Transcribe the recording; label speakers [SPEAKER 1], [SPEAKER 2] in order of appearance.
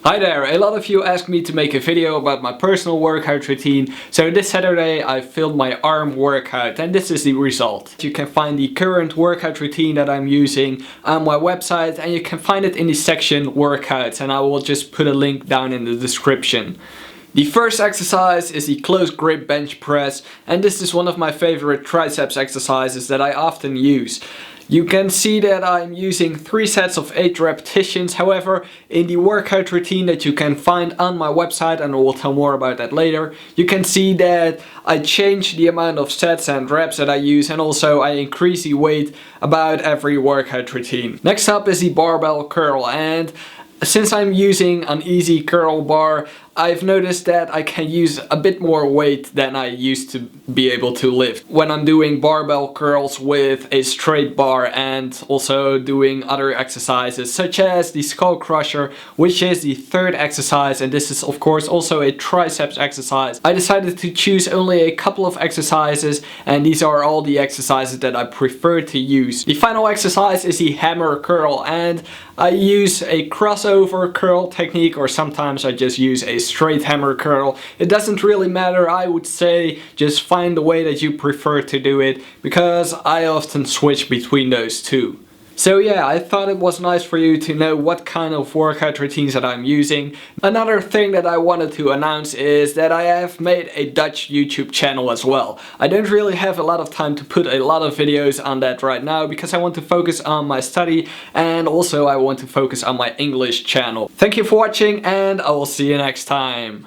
[SPEAKER 1] Hi there, a lot of you asked me to make a video about my personal workout routine, so this Saturday I filmed my arm workout and this is the result. You can find the current workout routine that I'm using on my website and you can find it in the section workouts, and I will just put a link down in the description. The first exercise is the close grip bench press, and this is one of my favorite triceps exercises that I often use. You can see that I'm using 3 sets of 8 repetitions. However, in the workout routine that you can find on my website, and I will tell more about that later, you can see that I change the amount of sets and reps that I use, and also I increase the weight about every workout routine. Next up is the barbell curl, and since I'm using an easy curl bar, I've noticed that I can use a bit more weight than I used to be able to lift when I'm doing barbell curls with a straight bar, and also doing other exercises such as the skull crusher, which is the third exercise, and this is of course also a triceps exercise. I decided to choose only a couple of exercises, and these are all the exercises that I prefer to use. The final exercise is the hammer curl, and I use a crossover curl technique, or sometimes I just use a straight hammer curl. It doesn't really matter, I would say just find the way that you prefer to do it, because I often switch between those two. So yeah, I thought it was nice for you to know what kind of workout routines that I'm using. Another thing that I wanted to announce is that I have made a Dutch YouTube channel as well. I don't really have a lot of time to put a lot of videos on that right now, because I want to focus on my study, and also I want to focus on my English channel. Thank you for watching, and I will see you next time.